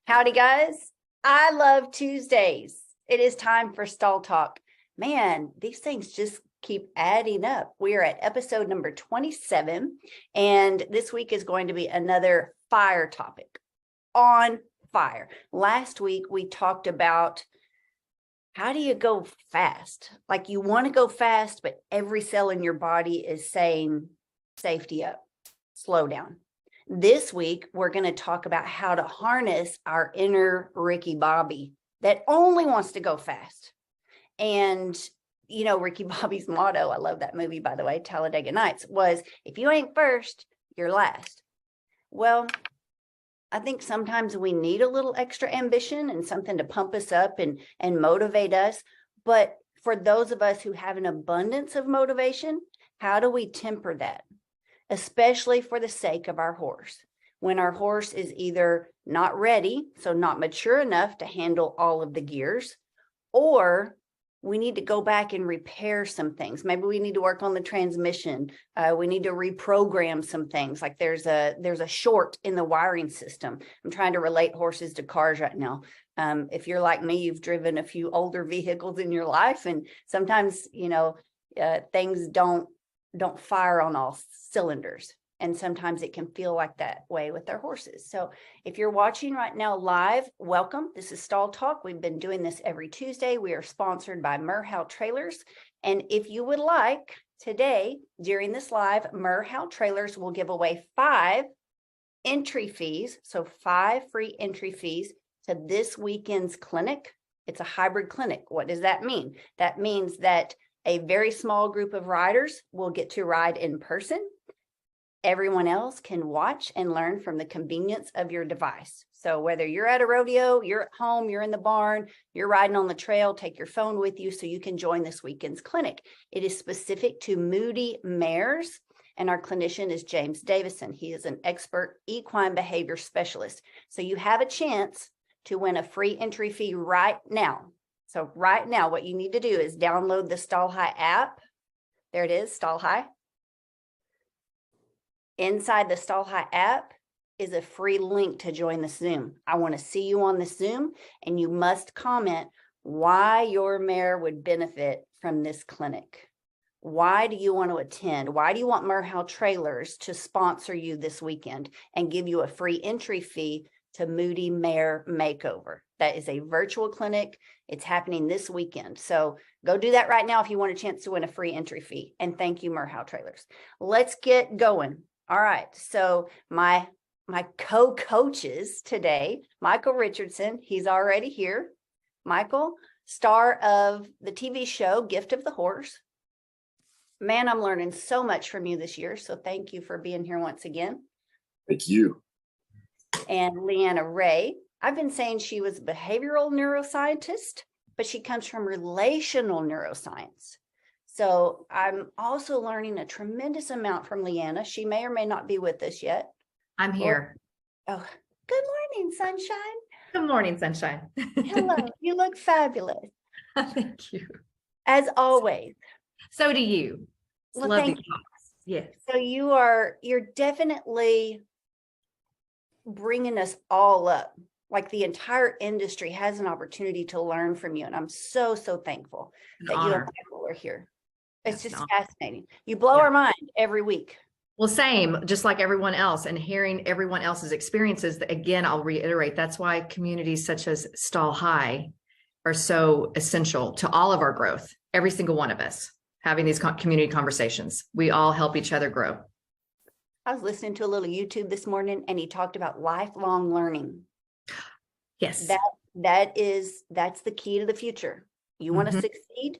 Howdy, guys. I love Tuesdays. It is time for Stall Talk. Man, these things just keep adding up. We are at episode number 27, and this week is going to be another fire topic. On fire. Last week, we talked about how do you go fast? Like you want to go fast, but every cell in your body is saying, safety up, slow down. This week, we're going to talk about how to harness our inner Ricky Bobby that only wants to go fast. And, you know, Ricky Bobby's motto, I love that movie, by the way, Talladega Nights, was if you ain't first, you're last. Well, I think sometimes we need a little extra ambition and something to pump us up and motivate us. But for those of us who have an abundance of motivation, how do we temper that? Especially for the sake of our horse. When our horse is either not ready, so not mature enough to handle all of the gears, or we need to go back and repair some things. Maybe we need to work on the transmission. We need to reprogram some things. Like there's a short in the wiring system. I'm trying to relate horses to cars right now. If you're like me, you've driven a few older vehicles in your life, and sometimes, you know, things don't fire on all cylinders. And sometimes it can feel like that way with our horses. So if you're watching right now live, welcome. This is Stall Talk. We've been doing this every Tuesday. We are sponsored by Merhow Trailers. And if you would like, today, during this live, Merhow Trailers will give away 5 entry fees. So 5 free entry fees to this weekend's clinic. It's a hybrid clinic. What does that mean? That means that a very small group of riders will get to ride in person. Everyone else can watch and learn from the convenience of your device. So whether you're at a rodeo, you're at home, you're in the barn, you're riding on the trail, take your phone with you so you can join this weekend's clinic. It is specific to moody mares, and our clinician is James Davison. He is an expert equine behavior specialist. So you have a chance to win a free entry fee right now. So right now, what you need to do is download the Stall High app. There it is, Stall High. Inside the Stall High app is a free link to join the Zoom. I want to see you on the Zoom, and you must comment why your mare would benefit from this clinic. Why do you want to attend? Why do you want Merhow Trailers to sponsor you this weekend and give you a free entry fee to Moody Mare Makeover? That is a virtual clinic. It's happening this weekend. So go do that right now if you want a chance to win a free entry fee. And thank you, Merhow Trailers. Let's get going. All right. So my co-coaches today, Michael Richardson, he's already here. Michael, star of the TV show Gift of the Horse. Man, I'm learning so much from you this year. So thank you for being here once again. Thank you. And Leanna Ray. I've been saying she was a behavioral neuroscientist, but she comes from relational neuroscience. So I'm also learning a tremendous amount from Leanna. She may or may not be with us yet. I'm here. Oh, good morning, sunshine. Good morning, sunshine. Hello, you look fabulous. Thank you. As always. So do you. Well, Love thank you. you. Yes. So you're definitely bringing us all up. Like the entire industry has an opportunity to learn from you. And I'm so thankful that you and Michael are here. It's just fascinating. You blow our mind every week. Well, same, just like everyone else, and hearing everyone else's experiences. Again, I'll reiterate, that's why communities such as Stall High are so essential to all of our growth. Every single one of us having these community conversations. We all help each other grow. I was listening to a little YouTube this morning, and he talked about lifelong learning. Yes. That's the key to the future. You want to succeed?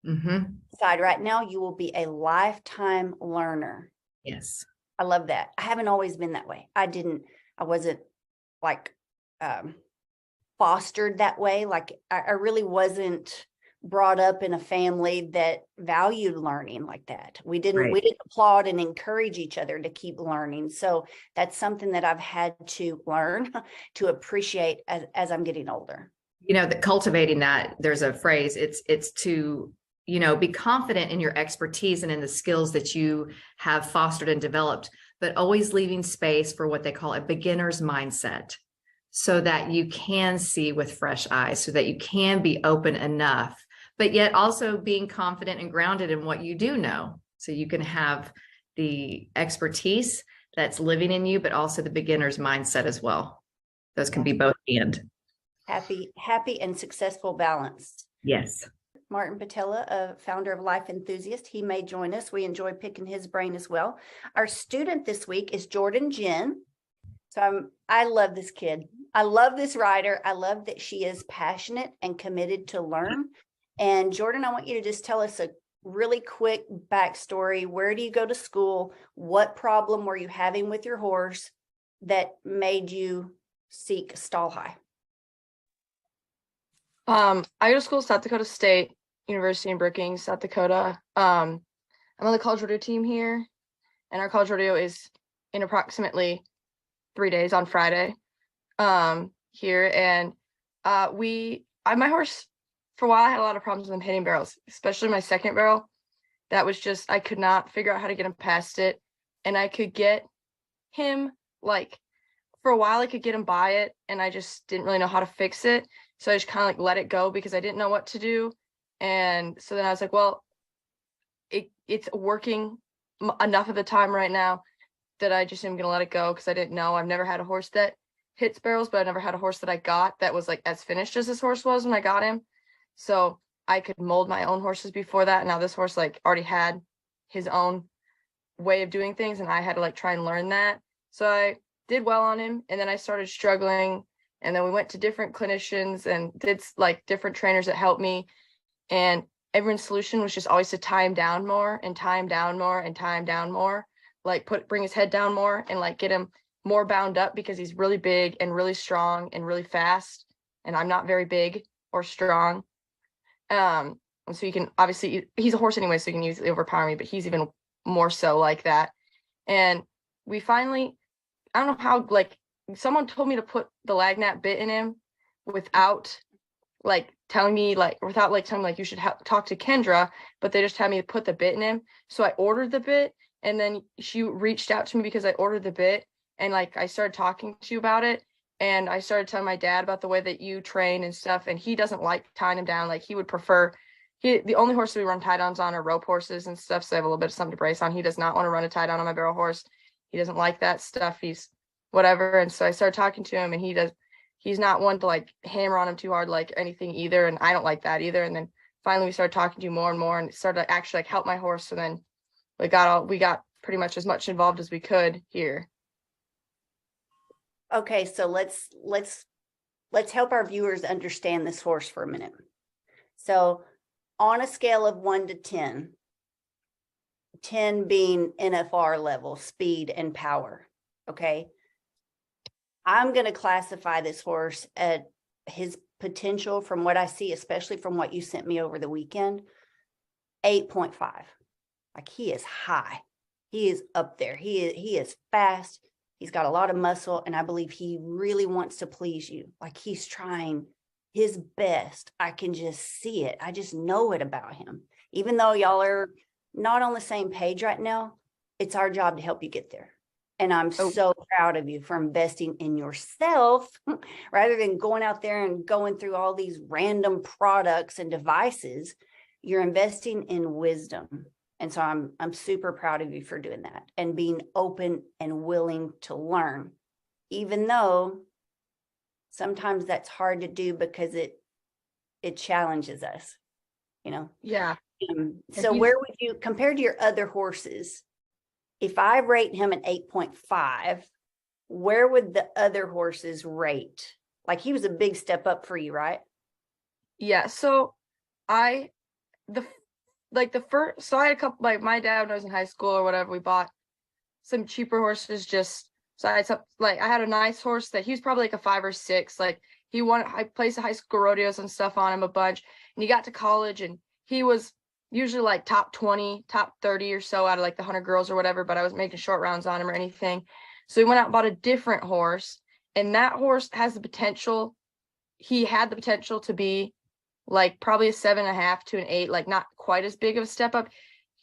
Decide right now you will be a lifetime learner. Yes. I love that. I haven't always been that way. I wasn't like fostered that way. Like I really wasn't brought up in a family that valued learning like that. We didn't applaud and encourage each other to keep learning. So that's something that I've had to learn to appreciate as I'm getting older. You know, that cultivating that, there's a phrase, it's to, you know, be confident in your expertise and in the skills that you have fostered and developed, but always leaving space for what they call a beginner's mindset. so that you can see with fresh eyes, so that you can be open enough, but yet also being confident and grounded in what you do know. So you can have the expertise that's living in you, but also the beginner's mindset as well. Those can be both and. Happy and successful balance. Yes. Martin Patella, a founder of Life Enthusiast, he may join us. We enjoy picking his brain as well. Our student this week is Jordan Jen. So I love this kid. I love this rider. I love that she is passionate and committed to learn. And Jordan, I want you to just tell us a really quick backstory. Where do you go to school? What problem were you having with your horse that made you seek Stall High? I go to school at South Dakota State University in Brookings, South Dakota. I'm on the college rodeo team here, and our college rodeo is in approximately 3 days on Friday here. And my horse, for a while, I had a lot of problems with him hitting barrels, especially my second barrel. That was just, I could not figure out how to get him past it. And I could get him, like, for a while, I could get him by it, and I just didn't really know how to fix it. So I just kind of like let it go because I didn't know what to do. And so then I was like, well, it's working enough of the time right now that I just am going to let it go, because I didn't know. I've never had a horse that hits barrels, but I never had a horse that I got that was like as finished as this horse was when I got him. So I could mold my own horses before that. Now this horse like already had his own way of doing things, and I had to like try and learn that. So I did well on him, and then I started struggling, and then we went to different clinicians and did like different trainers that helped me, and everyone's solution was just always to tie him down more and tie him down more and tie him down more, like bring his head down more and like get him more bound up, because he's really big and really strong and really fast, and I'm not very big or strong. And so you can obviously, he's a horse anyway, so you can easily overpower me, but he's even more so like that. And we finally, I don't know how, like someone told me to put the Lagnat bit in him without like telling me, like without like telling me like you should talk to Kendra, but they just had me to put the bit in him. So I ordered the bit, and then she reached out to me because I ordered the bit, and like I started talking to you about it, and I started telling my dad about the way that you train and stuff, and he doesn't like tying him down. Like he would prefer, the only horses we run tie downs on are rope horses and stuff, so I have a little bit of something to brace on. He does not want to run a tie down on my barrel horse. He doesn't like that stuff. He's whatever. And so I started talking to him, and he's not one to like hammer on him too hard like anything either, and I don't like that either. And then finally we started talking to you more and more, and it started to actually like help my horse. So then we got pretty much as much involved as we could here. Okay, so let's help our viewers understand this horse for a minute. So on a scale of 1 to 10, 10 being NFR level, speed and power, okay? I'm going to classify this horse at his potential, from what I see, especially from what you sent me over the weekend, 8.5. Like he is high. He is up there. He is fast. He's got a lot of muscle, and I believe he really wants to please you. Like he's trying his best. I can just see it. I just know it about him. Even though y'all are not on the same page right now, it's our job to help you get there. And I'm so proud of you for investing in yourself rather than going out there and going through all these random products and devices. You're investing in wisdom. And so I'm super proud of you for doing that and being open and willing to learn, even though sometimes that's hard to do because it challenges us, you know? Yeah. So where would you, compared to your other horses, if I rate him an 8.5, where would the other horses rate? Like he was a big step up for you, right? Yeah. So I had a couple, like my dad, when I was in high school or whatever, we bought some cheaper horses. So I had a nice horse that he was probably like a 5 or 6. Like I placed high school rodeos and stuff on him a bunch, and he got to college and he was usually like top 20, top 30 or so out of like the 100 girls or whatever, but I wasn't making short rounds on him or anything. So we went out and bought a different horse, and that horse has the potential. He had the potential to be like probably a 7.5 to an 8, like not quite as big of a step up,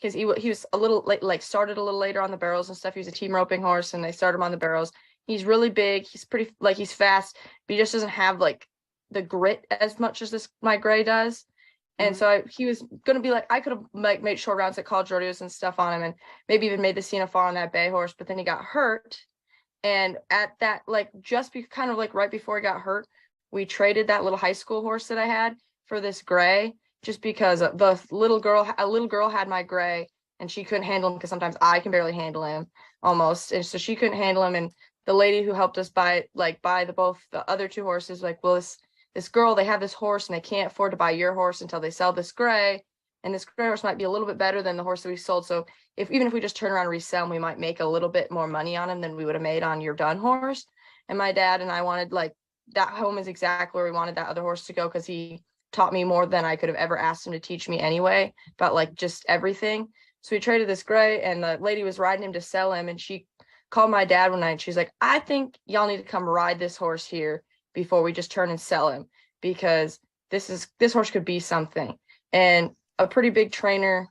because he was a little late, like started a little later on the barrels and stuff. He was a team roping horse, and they started him on the barrels. He's really big. He's pretty, like, he's fast, but he just doesn't have like the grit as much as my gray does. And so he was going to be like, I could have like made short rounds at college rodeos and stuff on him, and maybe even made the CNFR on that bay horse, but then he got hurt. And at that, like, kind of like right before he got hurt, we traded that little high school horse that I had for this gray, just because a little girl had my gray, and she couldn't handle him because sometimes I can barely handle him almost. And so she couldn't handle him. And the lady who helped us buy both the other two horses, like, well, this girl, they have this horse and they can't afford to buy your horse until they sell this gray. And this gray horse might be a little bit better than the horse that we sold. So even if we just turn around and resell him, we might make a little bit more money on him than we would have made on your done horse. And my dad and I wanted, like, that home is exactly where we wanted that other horse to go, because he taught me more than I could have ever asked him to teach me anyway, about like just everything. So we traded this gray, and the lady was riding him to sell him, and she called my dad one night and she's like, I think y'all need to come ride this horse here before we just turn and sell him, because this horse could be something. And a pretty big trainer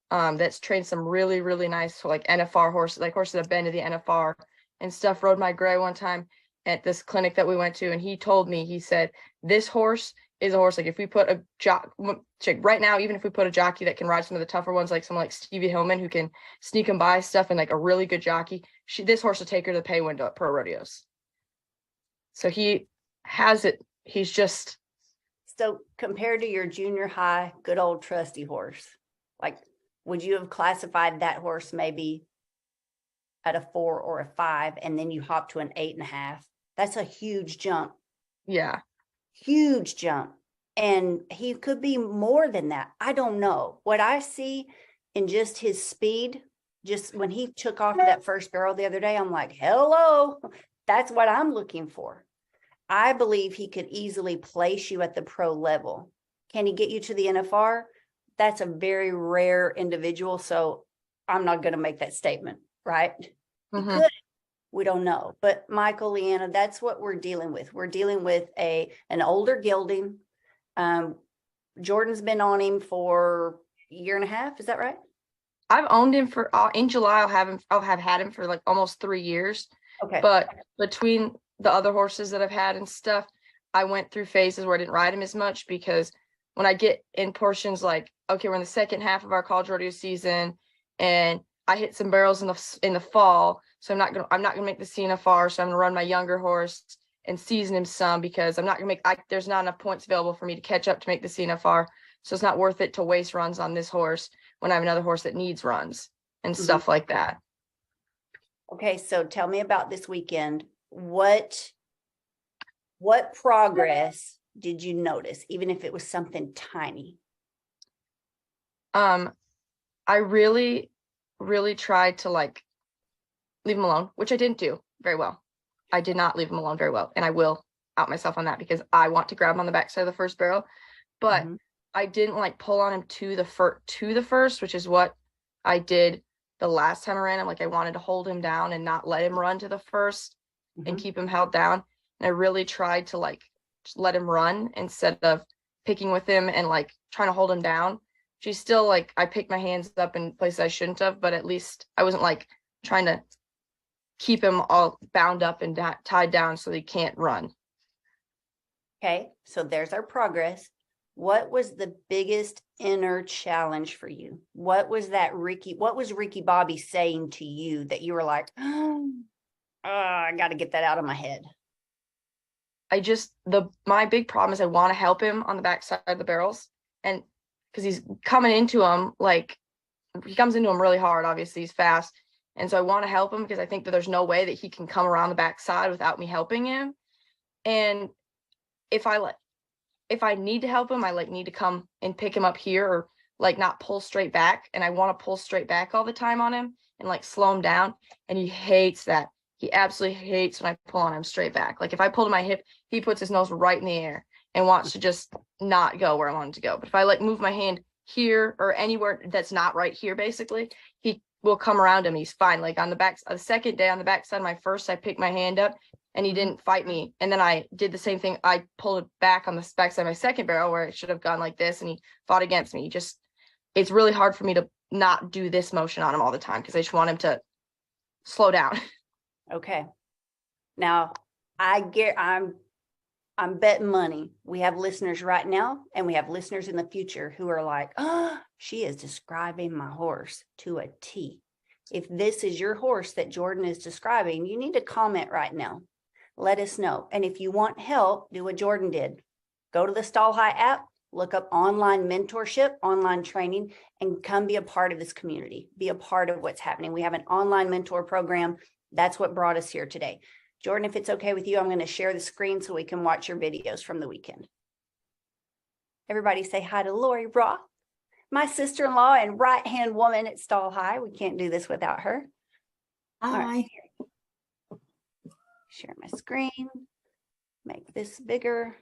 that's trained some really, really nice, like, NFR horses, like horses that have been to the NFR and stuff, rode my gray one time at this clinic that we went to. And he told me, he said, this horse is a horse, like, if we put a right now, even if we put a jockey that can ride some of the tougher ones, like someone like Stevie Hillman, who can sneak him by stuff, and like a really good jockey, this horse will take her to the pay window at pro rodeos. So he has it. He's just. So compared to your junior high, good old trusty horse, like, would you have classified that horse maybe at a 4 or a 5, and then you hop to an 8.5? That's a huge jump. Yeah. Huge jump. And he could be more than that. I don't know. What I see in just his speed, just when he took off that first barrel the other day, I'm like, hello, that's what I'm looking for. I believe he could easily place you at the pro level. Can he get you to the NFR? That's a very rare individual. So I'm not going to make that statement, right? He could. We don't know. But Michael, Leanna, that's what we're dealing with. We're dealing with an older gelding. Jordan's been on him for a year and a half. Is that right? I've owned him for in July. I'll have had him for like almost 3 years. Okay. But between the other horses that I've had and stuff, I went through phases where I didn't ride him as much, because when I get in portions like, okay, we're in the second half of our college rodeo season, and I hit some barrels in the fall, so I'm not gonna make the CNFR, so I'm gonna run my younger horse and season him some, because I'm not gonna there's not enough points available for me to catch up to make the CNFR, so it's not worth it to waste runs on this horse when I have another horse that needs runs and stuff like that. Okay, so tell me about this weekend. What progress did you notice, even if it was something tiny? I really, really tried to like leave him alone, which I didn't do very well. I did not leave him alone very well, and I will out myself on that, because I want to grab him on the backside of the first barrel, but I didn't like pull on him to the first, which is what I did the last time I ran him. Like, I wanted to hold him down and not let him run to the first and keep him held down. And I really tried to like just let him run instead of picking with him and like trying to hold him down. She's still like, I picked my hands up in places I shouldn't have, but at least I wasn't like trying to keep him all bound up and tied down so he can't run. Okay, so there's our progress. What was the biggest inner challenge for you? What was Ricky Bobby saying to you that you were like, oh, I got to get that out of my head? My big problem is I want to help him on the backside of the barrels, and because he's coming into them, like, he comes into them really hard. Obviously he's fast, and so I want to help him, because I think that there's no way that he can come around the backside without me helping him. And if I need to help him, I like need to come and pick him up here, or like not pull straight back. And I want to pull straight back all the time on him and like slow him down. And he hates that. He absolutely hates when I pull on him straight back. Like, if I pull to my hip, he puts his nose right in the air and wants to just not go where I want him to go. But if I like move my hand here or anywhere that's not right here, basically, he will come around him. He's fine. Like on the second day on the backside of my first, I picked my hand up and he didn't fight me. And then I did the same thing. I pulled it back on the backside of my second barrel where it should have gone like this, and he fought against me. It's really hard for me to not do this motion on him all the time, because I just want him to slow down. Okay. Now, I'm betting money. We have listeners right now, and we have listeners in the future who are like, oh, she is describing my horse to a T. If this is your horse that Jordan is describing, you need to comment right now. Let us know. And if you want help, do what Jordan did. Go to the Stall High app, look up online mentorship, online training, and come be a part of this community. Be a part of what's happening. We have an online mentor program. That's what brought us here today. Jordan, if it's okay with you, I'm going to share the screen so we can watch your videos from the weekend. Everybody say hi to Lori Roth, my sister-in-law and right-hand woman at Stall High. We can't do this without her. Hi. Right. Share my screen, make this bigger.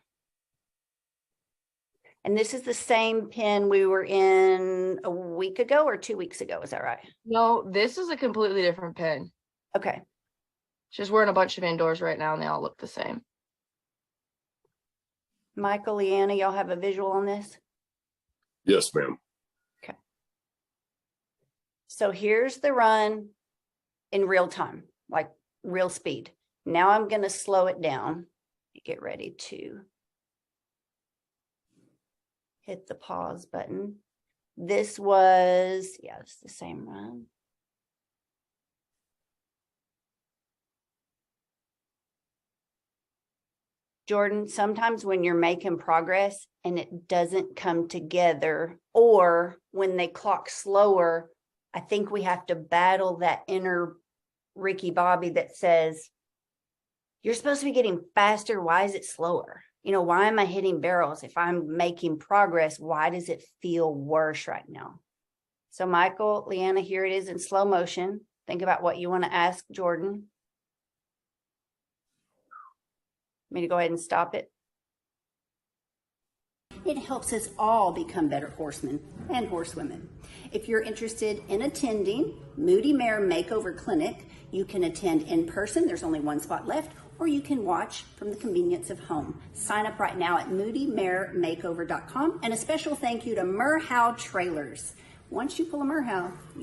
And this is the same pen we were in a week ago or 2 weeks ago. Is that right? No, this is a completely different pen. Okay. Just we're in a bunch of indoors right now and they all look the same. Michael, Leanna, y'all have a visual on this? Yes, ma'am. Okay. So here's the run in real time, like real speed. Now I'm going to slow it down. Get ready to hit the pause button. This was, yeah, it's the same run. Jordan, sometimes when you're making progress and it doesn't come together, or when they clock slower, I think we have to battle that inner Ricky Bobby that says, you're supposed to be getting faster. Why is it slower? You know, why am I hitting barrels? If I'm making progress, why does it feel worse right now? So Michael, Leanna, here it is in slow motion. Think about what you want to ask Jordan. Me to go ahead and stop it. It helps us all become better horsemen and horsewomen. If you're interested in attending Moody Mare Makeover Clinic, you can attend in person. There's only one spot left, or you can watch from the convenience of home. Sign up right now at moodymaremakeover.com. And a special thank you to Merhow Trailers. Once you pull a Merhow, you